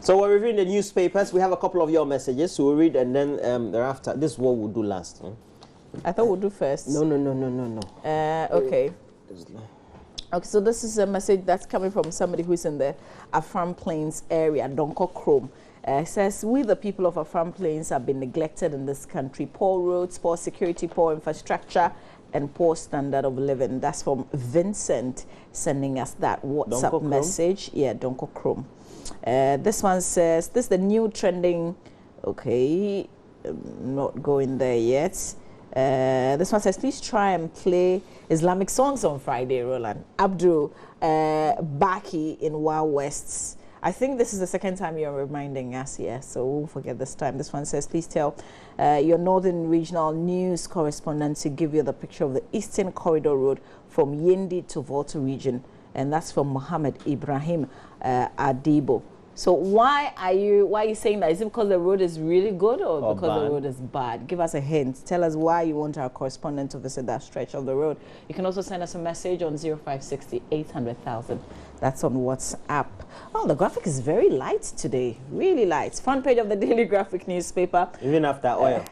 So we're reviewing the newspapers. We have a couple of your messages, so we'll read and then thereafter. This is what we'll do last. I thought we'll do first. No. Okay. Okay, so this is a message that's coming from somebody who's in the Afram Plains area, Donko Chrome. It says, we the people of Afram Plains have been neglected in this country. Poor roads, poor security, poor infrastructure, and poor standard of living. That's from Vincent sending us that WhatsApp message. Yeah, Donko Chrome. This one says, this is the new trending. Okay, not going there yet. This one says, please try and play Islamic songs on Friday, Roland. Abdul Baki in Wild Wests. I think this is the second time you're reminding us here, so we'll forget this time. This one says, please tell your Northern Regional News correspondent to give you the picture of the Eastern Corridor Road from Yendi to Volta region. And that's from Mohammed Ibrahim Adibo. So why are you saying that? Is it because the road is really good or because the road is bad? Give us a hint. Tell us why you want our correspondent to visit that stretch of the road. You can also send us a message on 0560 800,000. That's on WhatsApp. Oh, the graphic is very light today. Really light. Front page of the Daily Graphic newspaper. Even after oil.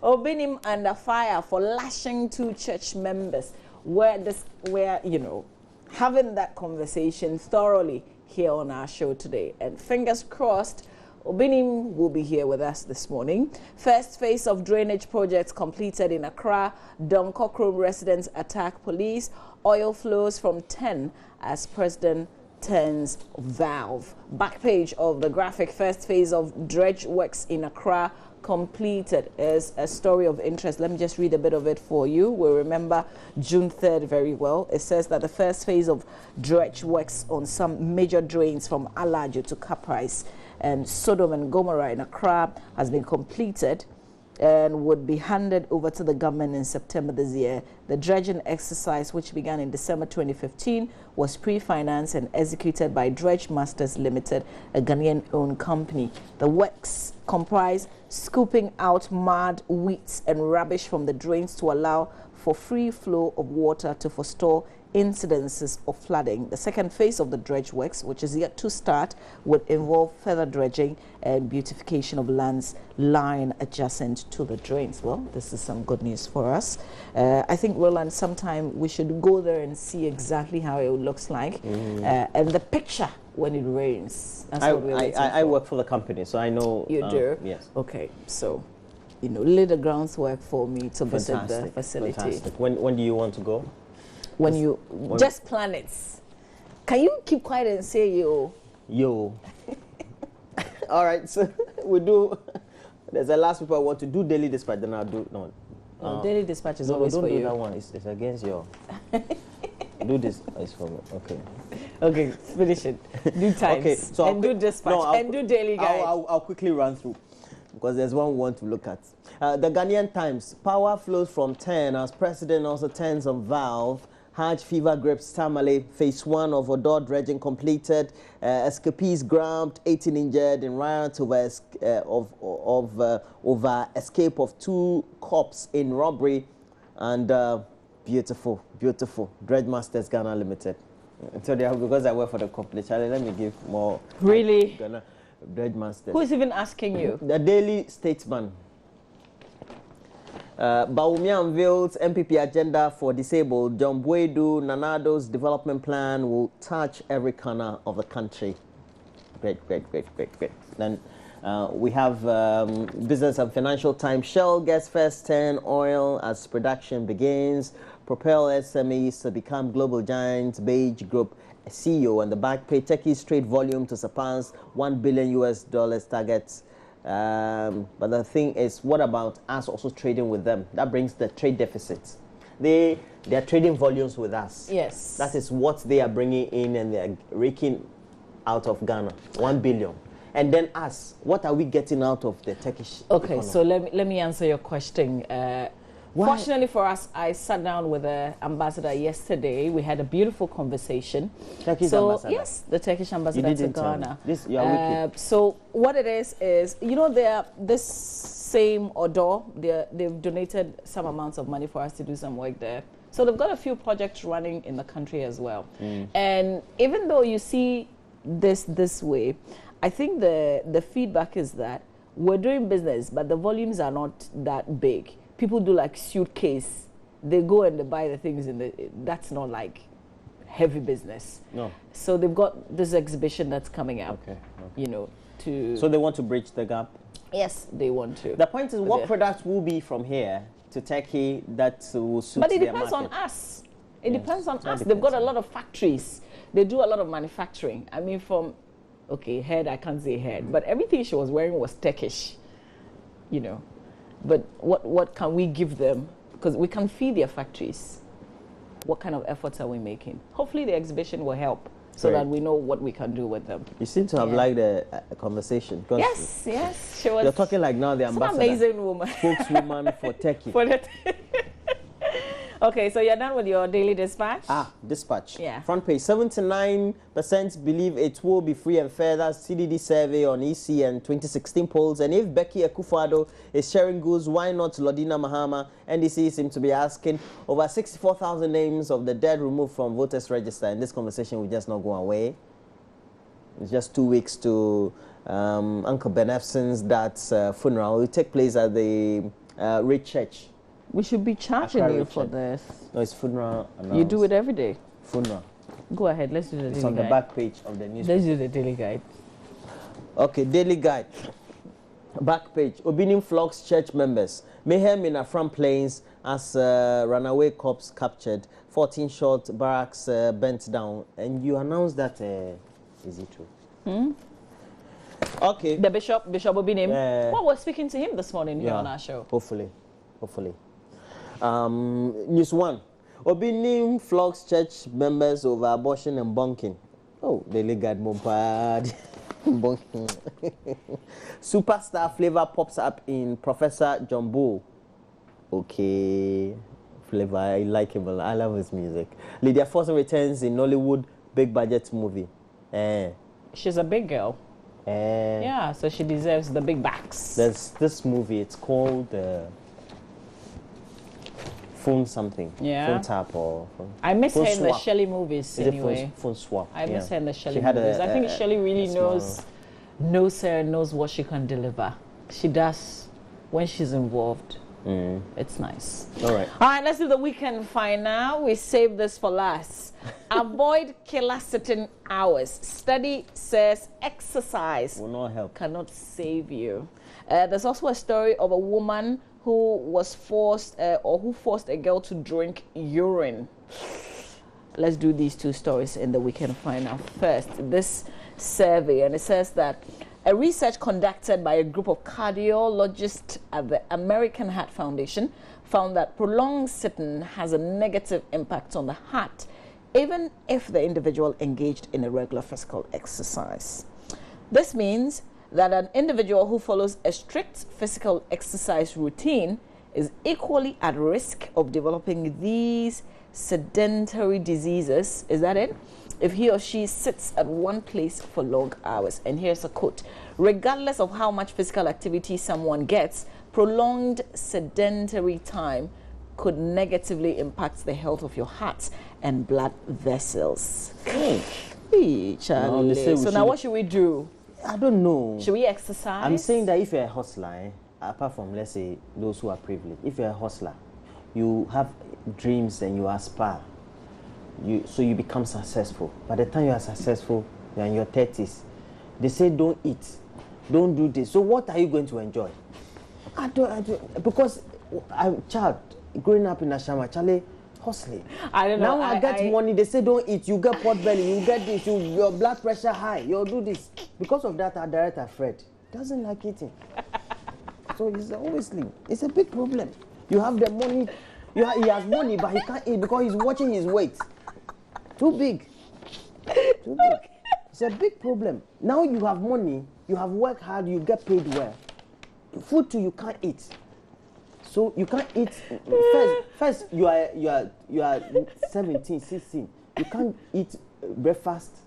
Obinim under fire for lashing two church members. Where you know, having that conversation thoroughly here on our show today. And fingers crossed, Obinim will be here with us this morning. First phase of drainage projects completed in Accra. Donko Chrome residents attack police. Oil flows from 10 as president turns valve. Back page of the graphic. First phase of dredge works in Accra completed is a story of interest. Let me just read a bit of it for you. We remember June 3rd very well. It says that the first phase of dredge works on some major drains from Alajo to Caprice and Sodom and Gomorrah in Accra has been completed and would be handed over to the government in September this year. The dredging exercise, which began in December 2015, was pre-financed and executed by Dredge Masters Limited, a Ghanaian-owned company. The works comprise scooping out mud, weeds and rubbish from the drains to allow for free flow of water to forestall incidences of flooding. The second phase of the dredge works, which is yet to start, would involve further dredging and beautification of lands lying adjacent to the drains. Well, this is some good news for us. I think, Roland, sometime we should go there and see exactly how it looks like and the picture when it rains. That's what we're waiting for. I work for the company, so I know. You do? Yes. Okay, so, you know, lay the groundswork for me to visit the facility. Fantastic. When do you want to go? When you just plan it. Can you keep quiet and say yo? Yo. All right, so we do. There's a last people I want to do Daily Dispatch, then I'll do no. Daily Dispatch is always don't for do you. That one. It's against your. Do this. It's for me. Okay. Okay, finish it. Do times. Okay, so and do Dispatch and do Daily Guide. I'll quickly run through because there's one we want to look at. The Ghanaian Times. Power flows from 10 as president also turns on valve. Hajj fever grips Tamale. Phase 1 of Odor dredging completed. Escapees grabbed, 18 injured in riot over escape of 2 cops in robbery. And beautiful. Dredge Masters Ghana Limited. So because I work for the company, Charlie, let me give more. Really? Ghana Dredge Masters. Who's even asking you? The Daily Statesman. Bawumia unveils MPP agenda for disabled. John Boydu Nanado's development plan will touch every corner of the country. Great. Then we have Business and Financial Times. Shell gets first 10 oil as production begins. Propel SMEs to become global giants. Beige Group CEO and the back pay Turkey's trade volume to surpass $1 billion targets. But the thing is, what about us also trading with them? That brings the trade deficit. They are trading volumes with us. Yes. That is what they are bringing in and they are raking out of Ghana, 1 billion. And then us, what are we getting out of the Turkish economy? So let me answer your question. Fortunately for us, I sat down with the ambassador yesterday. We had a beautiful conversation. Turkish ambassador? Yes, the Turkish ambassador to Ghana. This, you are wicked. So what it is, you know, this same Odor, they've donated some amounts of money for us to do some work there. So they've got a few projects running in the country as well. And even though you see this way. I think the feedback is that we're doing business, but the volumes are not that big. People do like suitcase. They go and they buy the things that's not like heavy business. No. So they've got this exhibition that's coming up. Okay. You know, to. So they want to bridge the gap. Yes, they want to. The point is, what products will be from here to Turkey that will suit But it their depends market? on us. It depends on us. That They've got a depends lot of factories. They do a lot of manufacturing. I mean, head, I can't say head, but everything she was wearing was Turkish, you know. But what can we give them? Because we can feed their factories. What kind of efforts are we making? Hopefully the exhibition will help so that we know what we can do with them. You seem to have liked a conversation. Yes, she was. You're talking like now the ambassador. An amazing woman. Spokeswoman for Turkey. Okay, so you're done with your daily dispatch? Dispatch. Yeah. Front page, 79% believe it will be free and fair. That's CDD survey on EC and 2016 polls. And if Becky Akufo-Addo is sharing goods, why not Lordina Mahama? NDC seem to be asking. Over 64,000 names of the dead removed from voters register. And this conversation will just not go away. It's just 2 weeks to Uncle Ben Efson's dad's funeral. It will take place at the Red Church. We should be charging you for this. No, it's funeral announced. You do it every day. Funeral. Go ahead, let's do the daily guide. It's on the back page of the newspaper. Let's do the daily guide. Okay, daily guide. Back page. Obinim flocks church members. Mayhem in Afram Plains as runaway cops captured. 14 short barracks bent down. And you announced that. Is it true? Okay. The Bishop Obinim. Well, we're speaking to him this morning here on our show. Hopefully. News 1. Obinim flocks church members over abortion and bunking. Oh, daily guide Mumpad. Bunking. Superstar flavor pops up in Professor John Bull. Okay. Flavor, I like him. I love his music. Lydia Forson returns in Nollywood big budget movie. She's a big girl. Yeah, so she deserves the big backs. There's this movie. It's called Phone something. Yeah. Phone tap or. I miss her in swap. the Shelley movies anyway. Phone swap. I miss her in the Shelley She had movies. I think Shelley really knows her and knows what she can deliver. She does when she's involved. It's nice. All right, let's do the weekend final. We saved this for last. Avoid killer sitting hours. Study says exercise will not help. Cannot save you. There's also a story of a woman who was forced who forced a girl to drink urine. Let's do these two stories in the weekend final. First, this survey, and it says that a research conducted by a group of cardiologists at the American Heart Foundation found that prolonged sitting has a negative impact on the heart, even if the individual engaged in a regular physical exercise. This means that an individual who follows a strict physical exercise routine is equally at risk of developing these sedentary diseases. Is that it? If he or she sits at one place for long hours. And here's a quote. Regardless of how much physical activity someone gets, prolonged sedentary time could negatively impact the health of your heart and blood vessels. Hey, Charlie. So now what should we do? I don't know. Should we exercise? I'm saying that if you're a hustler, apart from, let's say, those who are privileged, if you're a hustler, you have dreams and you aspire, so you become successful. By the time you are successful, you're in your 30s. They say don't eat, don't do this. So what are you going to enjoy? I don't because I'm a child growing up in Ashama, Charlie, hustling. I don't know. Now I get money, they say don't eat, you get pot belly, you get this, your blood pressure high, you'll do this. Because of that, our director Fred doesn't like eating. So he's obviously, it's a big problem. You have the money, he has money, but he can't eat because he's watching his weight. Too big. Too big. It's a big problem. Now you have money, you have worked hard, you get paid well. Food too, you can't eat. So you can't eat. First you are 17, 16. You can't eat breakfast,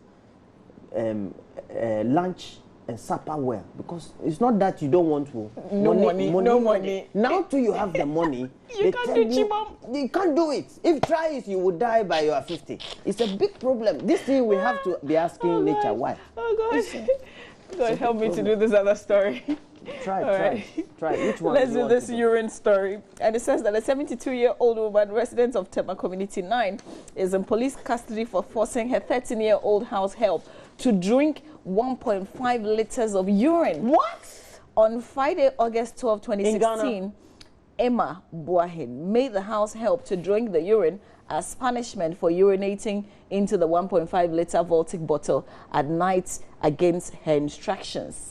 lunch, and supper well, because it's not that you don't want to. No money. Now too you have the money. You can't do chibom. You can't do it. If try it, you will die by your 50. It's a big problem. This thing we have to be asking nature why. Oh God. God help me to do this other story. Try. Which one? Let's do this urine story. And it says that a 72-year-old woman, resident of Tema Community 9, is in police custody for forcing her 13-year-old house help to drink 1.5 liters of urine. What? On Friday, August 12, 2016, Emma Boahin made the house help to drink the urine as punishment for urinating into the 1.5-liter Voltic bottle at night against her instructions.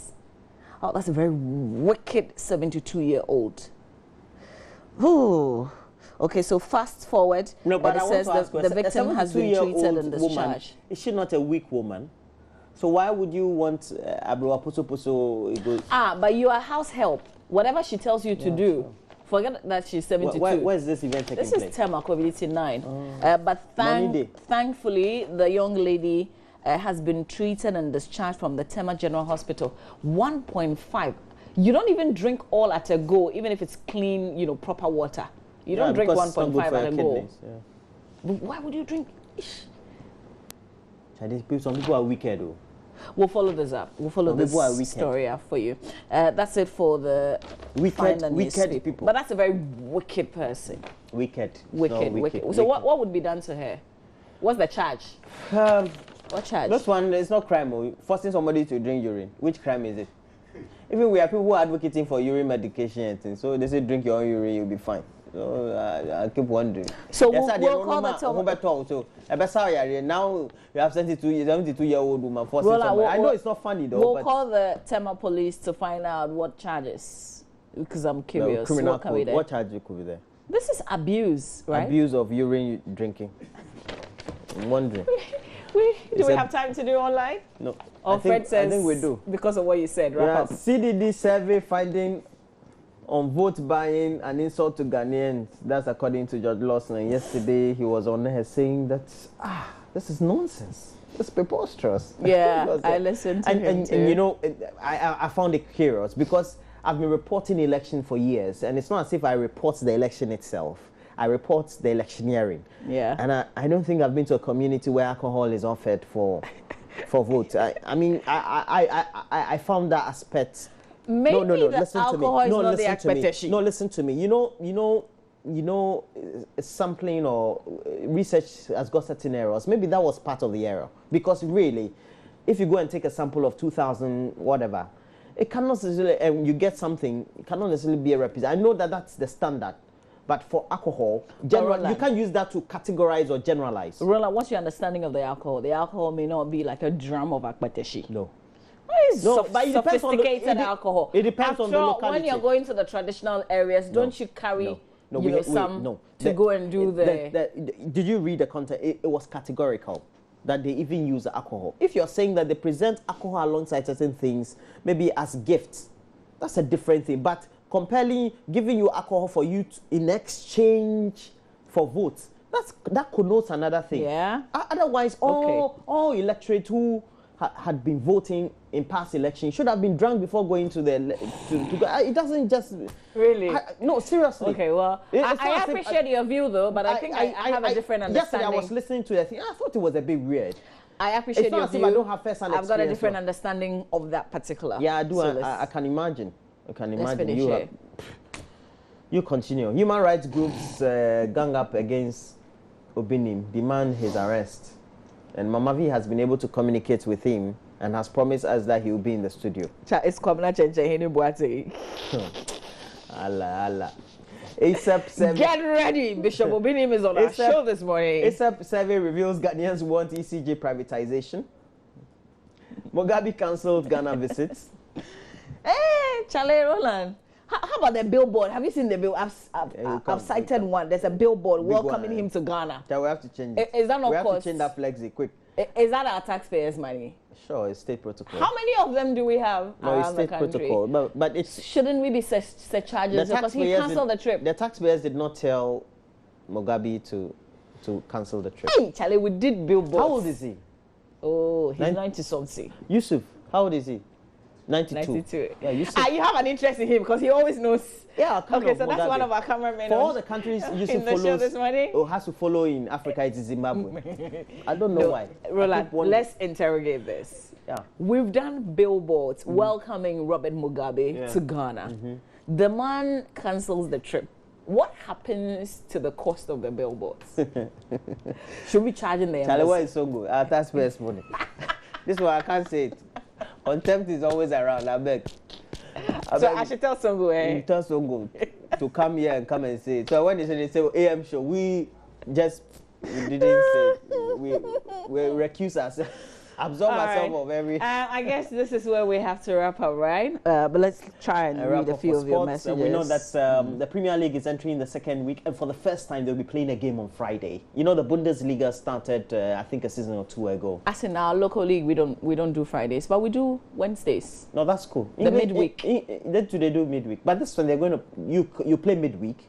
Oh, that's a very wicked 72-year-old. Ooh. Okay, so fast forward. No, but it says the victim has been treated and discharged. Is she not a weak woman? So why would you want Abroa Puso Puso? But you are house help. Whatever she tells you to do. Sure. Forget that she's 72. Where is this event taking place? This is Tema Community 9. But thankfully, the young lady has been treated and discharged from the Tema General Hospital. 1.5. You don't even drink all at a go, even if it's clean, proper water. You don't drink 1.5 at a go. But why would you drink? Some people are wicked, though. We'll follow this up. We'll follow this story up for you. That's it for the wicked people. But that's a very wicked person. Wicked. So what would be done to her? What's the charge? What charge? This one is not crime. Forcing somebody to drink urine. Which crime is it? Even we have people who are advocating for urine medication and things. So they say drink your own urine, you'll be fine. So I keep wondering. So we'll call the now you have 72-year-old woman forcing somebody. I know it's not funny though. We'll call the Tema police to find out what charges, because I'm curious. Criminal code. What charge could be there? This is abuse, right? Abuse of urine drinking. I'm wondering. Do we have time to do online? No. Fred says, I think we do. Because of what you said, wrap up. CDD survey finding on vote buying an insult to Ghanaians. That's according to George Lawson. And yesterday he was on there saying that, this is nonsense. It's preposterous. Yeah, I listened to him too. And I found it curious because I've been reporting election for years, and it's not as if I report the election itself. I report the electioneering. Yeah. And I don't think I've been to a community where alcohol is offered for votes. I found that aspect. Maybe the alcohol is not the expectation. No, listen to me. Sampling or research has got certain errors. Maybe that was part of the error. Because really, if you go and take a sample of 2,000 whatever, it cannot necessarily, and you get something, it cannot necessarily be a representative. I know that that's the standard. But for alcohol, you can't use that to categorize or generalize. Roland, what's your understanding of the alcohol? The alcohol may not be like a dram of akpateshi. No. But it sophisticated alcohol. It depends on the locality. When you're going to the traditional areas, don't you carry to go and do Did you read the content? It was categorical that they even use alcohol. If you're saying that they present alcohol alongside certain things, maybe as gifts, that's a different thing. But giving you alcohol for you in exchange for votes, that connotes another thing. Yeah. Otherwise, all electorate who had been voting in past elections should have been drunk before going to the. It doesn't just really. No, seriously. Okay, well, I appreciate your view though, but I think I have a different understanding. Yesterday I was listening to it. I thought it was a bit weird. I appreciate your view. I don't have first-hand experience. I've got a different understanding of that particular. Yeah, I do. I can imagine. You continue. Human rights groups gang up against Obinim, demand his arrest. And Mama V has been able to communicate with him and has promised us that he will be in the studio. It's Kwabena Chenchehini Boate. Allah. ASAP survey. Get ready. Bishop Obinim is on our show this morning. ASAP survey reveals Ghanaians want ECG privatization. Mugabe cancelled Ghana visits. Hey, Charlie Roland. How about the billboard? Have you seen the bill? I've cited one. There's a billboard welcoming him to Ghana. Yeah, we have to change it. Is that not cost? We have to change that flexi quick. Is that our taxpayers' money? Sure, it's state protocol. How many of them do we have around the country? Protocol, but it's... Shouldn't we be set charges because he cancelled the trip? The taxpayers did not tell Mugabe to cancel the trip. Hey, Charlie, we did billboards. How old is he? Oh, he's 90-something. Yusuf, how old is he? 92. 92. Yeah, you you have an interest in him because he always knows. Yeah, kind Okay, of so that's Mugabe. one of our cameramen. For all the countries in Yusuf the show follows, this morning. or has to follow in Africa, it's Zimbabwe. I don't know No, why. Roland, let's interrogate this. Yeah. We've done billboards welcoming Robert Mugabe to Ghana. The man cancels the trip. What happens to the cost of the billboards? Should we charge in the Charlie, embassy? why is so good? Our taxpayers' money. This one I can't say it. Contempt is always around. I beg. So I should tell Songo, eh? You tell Songo to come here and come and say it. So when they say AM show, we didn't say we recuse ourselves. Absorb ourselves of every. I guess this is where we have to wrap up, right? But let's try and read a few of your messages. We know that the Premier League is entering the second week, and for the first time, they'll be playing a game on Friday. You know, the Bundesliga started, I think, a season or two ago. As in our local league, we don't do Fridays, but we do Wednesdays. No, that's cool. Midweek. They do midweek, but this one they're going to you play midweek,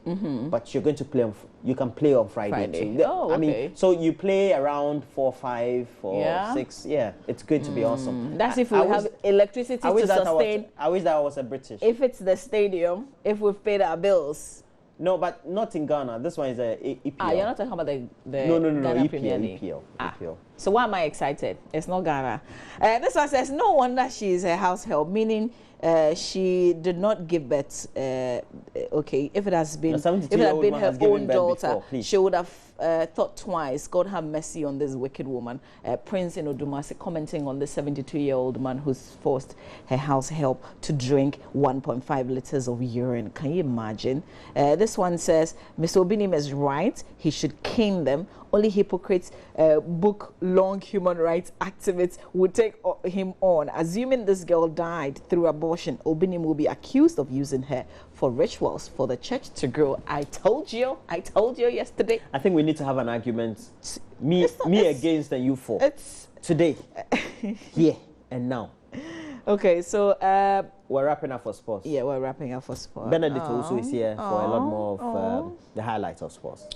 but you're going to play on. You can play on Friday. Too. Oh, okay. I mean, so you play around 4, 5, or 6. Yeah, it's going to be awesome. That's if we have electricity to sustain. I wish that I was a British. If it's the stadium, if we've paid our bills. No, but not in Ghana. This one is a EPL. You're not talking about the no, Ghana EPL, Premier League. EPL. So why am I excited? It's not Ghana. This one says, no wonder she's a house help, meaning she did not give birth. Okay, if it had been her own daughter, she would have thought twice. God have mercy on this wicked woman. Prince in Odumasi commenting on the 72-year-old man who's forced her house help to drink 1.5 liters of urine. Can you imagine? This one says, Mr. Obinim is right. He should cane them. Only hypocrites, book-long human rights activists would take him on. Assuming this girl died through abortion, Obinim will be accused of using her for rituals for the church to grow. I told you yesterday. I think we need to have an argument. Me against and you for. It's today, here and now. Okay, so we're wrapping up for sports. Yeah, we're wrapping up for sports. Benedict also is here for a lot more of the highlights of sports.